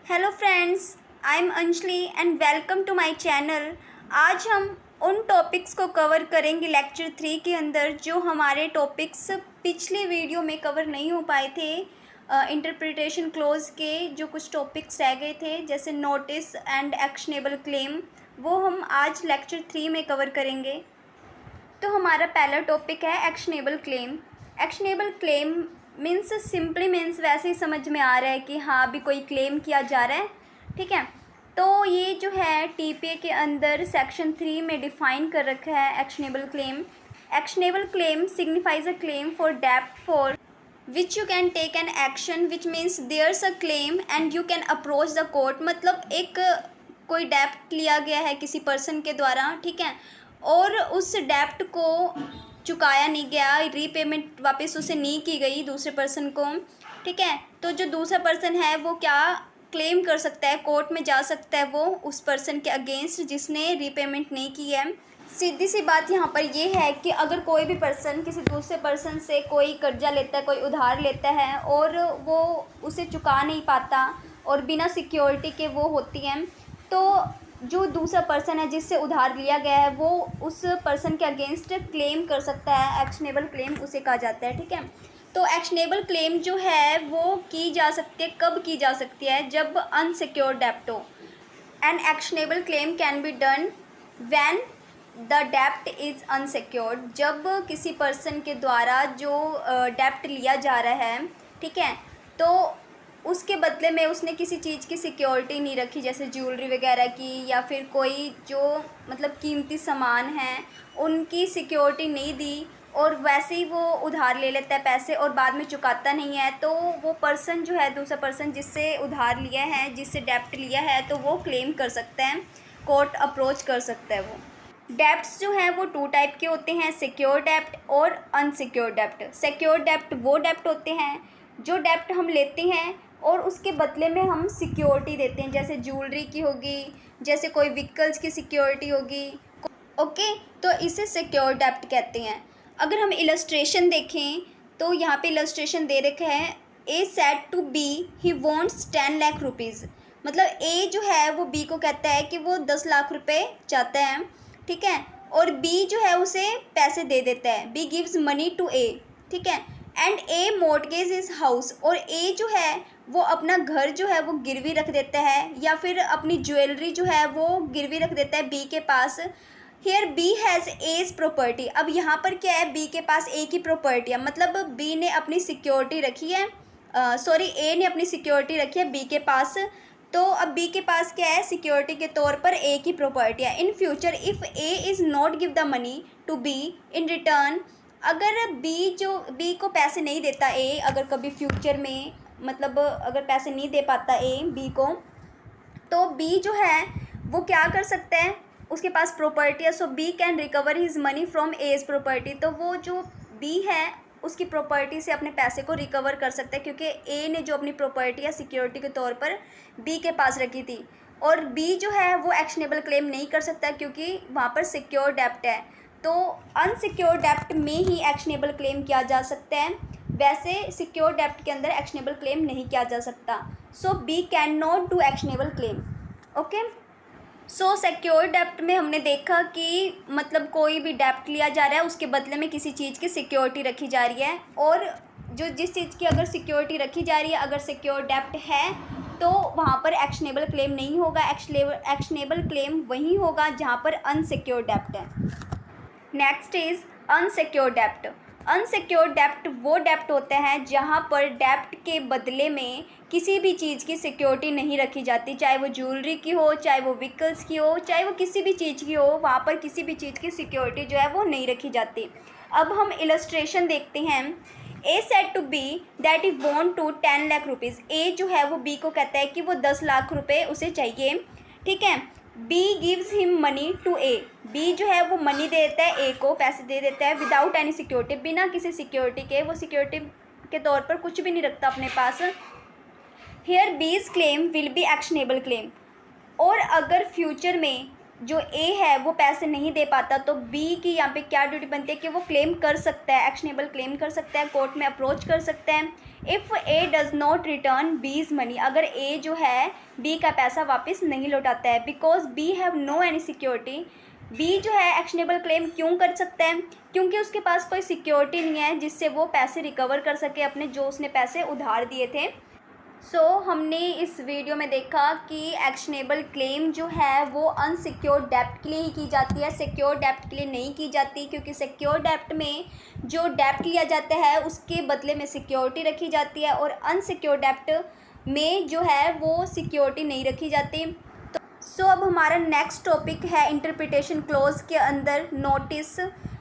Hello friends, I am Anjali and welcome to my channel. आज हम उन टॉपिक्स को कवर करेंगे लेक्चर 3 के अंदर जो हमारे टॉपिक्स पिछले वीडियो में कवर नहीं हो पाए थे। इंटरप्रिटेशन क्लोज के जो कुछ टॉपिक्स रह गए थे जैसे नोटिस एंड एक्शनेबल क्लेम, वो हम आज लेक्चर 3 में कवर करेंगे। तो हमारा पहला टॉपिक है actionable claim. Actionable claim means simply means वैसे ही समझ में आ रहा है कि हाँ अभी कोई क्लेम किया जा रहा है, ठीक है। तो ये जो है टीपीए के अंदर सेक्शन 3 में डिफाइन कर रखा है actionable claim. Actionable claim signifies a claim for डेप्ट for which you can take an action which means there's a claim and you can approach the court. मतलब एक कोई डेप्ट लिया गया है किसी पर्सन के द्वारा, ठीक है, और उस डेप्ट को चुकाया नहीं गया, रीपेमेंट वापस उसे नहीं की गई दूसरे पर्सन को, ठीक है। तो जो दूसरा पर्सन है वो क्या क्लेम कर सकता है, कोर्ट में जा सकता है वो उस पर्सन के अगेंस्ट जिसने रीपेमेंट नहीं की है। सीधी सी बात यहाँ पर ये है कि अगर कोई भी पर्सन किसी दूसरे पर्सन से कोई कर्जा लेता है, कोई उधार लेता है और वो उसे चुका नहीं पाता और बिना सिक्योरिटी के वो होती हैं, तो जो दूसरा पर्सन है जिससे उधार लिया गया है वो उस पर्सन के अगेंस्ट क्लेम कर सकता है। एक्शनेबल क्लेम उसे कहा जाता है, ठीक है। तो एक्शनेबल क्लेम जो है वो की जा सकती है, कब की जा सकती है, जब अनसिक्योर्ड डेप्ट हो। An actionable claim can be done when the डेप्ट इज़ अनसिक्योर्ड। जब किसी पर्सन के द्वारा जो डेप्ट लिया जा रहा है, ठीक है, तो उसके बदले में उसने किसी चीज़ की सिक्योरिटी नहीं रखी, जैसे ज्वेलरी वगैरह की या फिर कोई जो मतलब कीमती सामान हैं उनकी सिक्योरिटी नहीं दी और वैसे ही वो उधार ले लेता है पैसे और बाद में चुकाता नहीं है, तो वो पर्सन जो है दूसरा पर्सन जिससे उधार लिया है, जिससे डेप्ट लिया है, तो वो क्लेम कर सकता है, कोर्ट अप्रोच कर सकता है। वो डेप्ट्स जो हैं वो 2 टाइप के होते हैं, सिक्योर डेप्ट और अनसिक्योर डेप्ट। सिक्योर डेप्ट वो डेप्ट होते हैं जो डेप्ट हम लेते हैं और उसके बदले में हम सिक्योरिटी देते हैं, जैसे ज्वेलरी की होगी, जैसे कोई व्हीकल्स की सिक्योरिटी होगी, ओके, तो इसे सिक्योर डेप्ट कहते हैं। अगर हम इलस्ट्रेशन देखें तो यहाँ पे इलस्ट्रेशन दे रखा है, A said to B he wants 10 lakh rupees. मतलब ए जो है वो बी को कहता है कि वो 10 लाख रुपए चाहता है, ठीक है, और बी जो है उसे पैसे दे देता है, बी गिव्स मनी टू ए, ठीक है, and A mortgage is house. और ए जो है वो अपना घर जो है वो गिरवी रख देता है या फिर अपनी ज्वेलरी जो है वो गिरवी रख देता है बी के पास। Here B has as property. अब यहाँ पर क्या है, बी के पास ए की प्रॉपर्टी है, मतलब बी ने अपनी सिक्योरिटी रखी है, सॉरी ए ने अपनी सिक्योरिटी रखी है बी के पास। तो अब बी के पास क्या है, सिक्योरिटी के तौर पर ए की प्रॉपर्टी है। In future if A is not give the money to B in return, अगर बी जो बी को पैसे नहीं देता ए, अगर कभी फ्यूचर में मतलब अगर पैसे नहीं दे पाता ए बी को, तो बी जो है वो क्या कर सकता है, उसके पास प्रॉपर्टी है, so B can recover his money from as property. तो वो जो बी है उसकी प्रॉपर्टी से अपने पैसे को रिकवर कर सकता है, क्योंकि ए ने जो अपनी प्रॉपर्टी या सिक्योरिटी के तौर पर बी के पास रखी थी, और बी जो है वो एक्शनेबल क्लेम नहीं कर सकता क्योंकि वहाँ पर सिक्योर डेप्ट है। तो अनसिक्योर डेप्ट में ही एक्शनेबल क्लेम किया जा सकता है, वैसे सिक्योर डेप्ट के अंदर एक्शनेबल क्लेम नहीं किया जा सकता। So B can not do actionable claim, okay. So secure डेप्ट में हमने देखा कि मतलब कोई भी डेप्ट लिया जा रहा है उसके बदले में किसी चीज़ की सिक्योरिटी रखी जा रही है, और जो जिस चीज़ की अगर सिक्योरिटी रखी जा रही है, अगर सिक्योर डेप्ट है तो वहाँ पर एक्शनेबल क्लेम नहीं होगा। एक्शनेबल क्लेम वहीं होगा जहाँ पर अनसिक्योर डेप्ट है। Next is unsecure dept. Unsecure डेप्ट वो डेप्ट होते हैं जहाँ पर डेप्ट के बदले में किसी भी चीज़ की सिक्योरिटी नहीं रखी जाती, चाहे वो ज्वेलरी की हो, चाहे वो व्हीकल्स की हो, चाहे वो किसी भी चीज़ की हो, वहाँ पर किसी भी चीज़ की सिक्योरिटी जो है वो नहीं रखी जाती। अब हम इलस्ट्रेशन देखते हैं। A said to B that he want to 10 lakh rupees. A जो है वो बी को कहता है कि वो 10 लाख रुपए उसे चाहिए, ठीक है। B gives him money to A. B जो है वो मनी दे देता है ए को, पैसे दे देता है विदाउट एनी सिक्योरिटी, बिना किसी सिक्योरिटी के, वो सिक्योरिटी के तौर पर कुछ भी नहीं रखता अपने पास। हेयर बीज claim will be actionable claim. और अगर फ्यूचर में जो ए है वो पैसे नहीं दे पाता तो बी की यहाँ पे क्या ड्यूटी बनती है कि वो क्लेम कर सकता है, एक्शनेबल क्लेम कर सकता है, कोर्ट में अप्रोच कर सकता है। If A does not return बीज मनी, अगर ए जो है बी का पैसा वापस नहीं लौटाता है, because we have no any security, be जो है एक्शनेबल क्लेम क्यों कर सकता है, क्योंकि उसके पास कोई सिक्योरिटी नहीं है जिससे वो पैसे रिकवर कर सके अपने, जो उसने पैसे उधार दिए थे। हमने इस वीडियो में देखा कि एक्शनेबल क्लेम जो है वो अनसिक्योर्ड डेप्ट के लिए ही की जाती है, सिक्योर्ड डेप्ट के लिए नहीं की जाती, क्योंकि सिक्योर्ड डेप्ट में जो डेप्ट लिया जाता है उसके बदले में सिक्योरिटी रखी जाती है, और अनसिक्योर्ड डेप्ट में जो है वो सिक्योरिटी नहीं रखी जाती। अब हमारा नेक्स्ट टॉपिक है इंटरप्रिटेशन क्लॉज के अंदर नोटिस,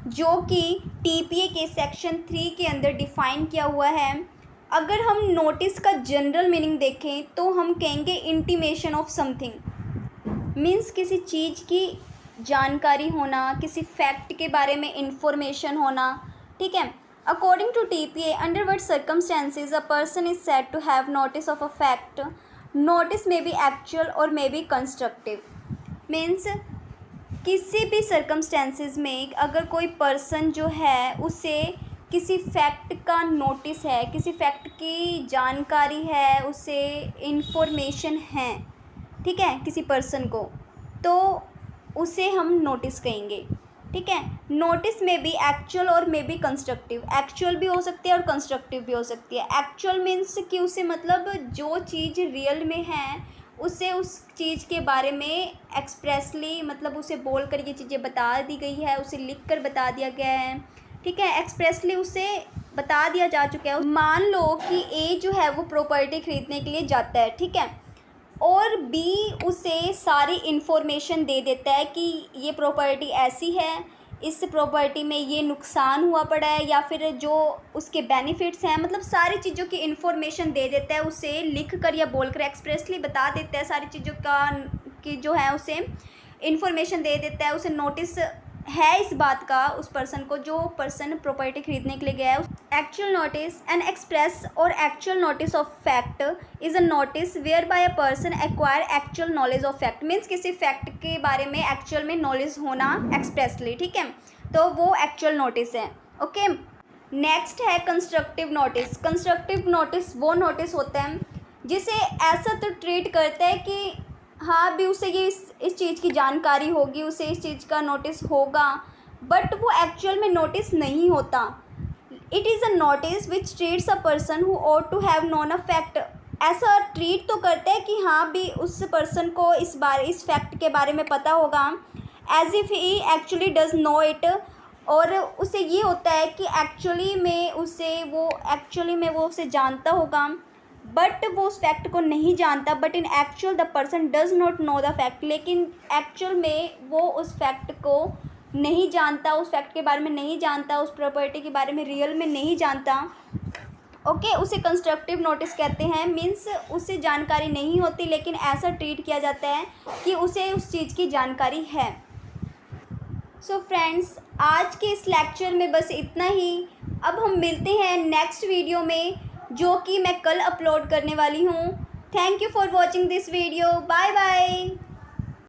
जो कि टीपीए के सेक्शन 3 के अंदर डिफ़ाइन किया हुआ है। अगर हम नोटिस का जनरल मीनिंग देखें तो हम कहेंगे इंटीमेशन ऑफ समथिंग, मीन्स किसी चीज़ की जानकारी होना, किसी फैक्ट के बारे में इंफॉर्मेशन होना, ठीक है। According to TPA, under what circumstances a person is said to have notice of a fact, notice में बी एक्चुअल और मे बी कंस्ट्रक्टिव, मीन्स किसी भी सर्कमस्टेंसेस में अगर कोई पर्सन जो है उसे किसी फैक्ट का नोटिस है, किसी फैक्ट की जानकारी है, उसे इंफॉर्मेशन है, ठीक है, किसी पर्सन को, तो उसे हम नोटिस कहेंगे, ठीक है। नोटिस में भी एक्चुअल और मे बी कंस्ट्रक्टिव, एक्चुअल भी हो सकती है और कंस्ट्रक्टिव भी हो सकती है। एक्चुअल मीन्स कि उसे मतलब जो चीज़ रियल में है उसे उस चीज़ के बारे में एक्सप्रेसली, मतलब उसे बोल कर ये चीज़ें बता दी गई है, उसे लिख कर बता दिया गया है, ठीक है, एक्सप्रेसली उसे बता दिया जा चुका है। मान लो कि ए जो है वो प्रॉपर्टी ख़रीदने के लिए जाता है, ठीक है, और बी उसे सारी इन्फॉर्मेशन दे देता है कि ये प्रॉपर्टी ऐसी है, इस प्रॉपर्टी में ये नुकसान हुआ पड़ा है, या फिर जो उसके बेनिफिट्स हैं, मतलब सारी चीज़ों की इन्फॉर्मेशन दे देता है, उसे लिख कर या बोल कर एक्सप्रेसली बता देता है सारी चीज़ों का कि जो है उसे इन्फॉर्मेशन दे देता है, उसे नोटिस है इस बात का उस पर्सन को, जो पर्सन प्रॉपर्टी खरीदने के लिए गया है। एक्चुअल नोटिस एन एक्सप्रेस और actual notice of fact is a notice whereby a person acquire actual knowledge of fact, means किसी फैक्ट के बारे में एक्चुअल में नॉलेज होना एक्सप्रेसली, ठीक है, तो वो एक्चुअल नोटिस है। ओके, नेक्स्ट है कंस्ट्रक्टिव नोटिस। कंस्ट्रक्टिव नोटिस वो नोटिस होता है जिसे ऐसा तो ट्रीट करता है कि हाँ भी उसे ये इस चीज़ की जानकारी होगी, उसे इस चीज़ का नोटिस होगा, बट वो एक्चुअल में नोटिस नहीं होता। It is a notice which treats a person who ought to have known a fact, ऐसा ट्रीट तो करता है कि हाँ भी उस पर्सन को इस फैक्ट के बारे में पता होगा, as if he actually does know it, और उसे ये होता है कि एक्चुअली में वो उसे जानता होगा, बट वो उस फैक्ट को नहीं जानता। But in actual the person does not know the fact, लेकिन एक्चुअल में वो उस फैक्ट को नहीं जानता, उस फैक्ट के बारे में नहीं जानता, उस प्रॉपर्टी के बारे में रियल में नहीं जानता। ओके, उसे कंस्ट्रक्टिव नोटिस कहते हैं, मीन्स उसे जानकारी नहीं होती लेकिन ऐसा ट्रीट किया जाता है कि उसे उस चीज़ की जानकारी है। सो फ्रेंड्स, आज के इस लेक्चर में बस इतना ही। अब हम मिलते हैं नेक्स्ट वीडियो में, जो कि मैं कल अपलोड करने वाली हूँ। Thank you for watching this video. Bye bye.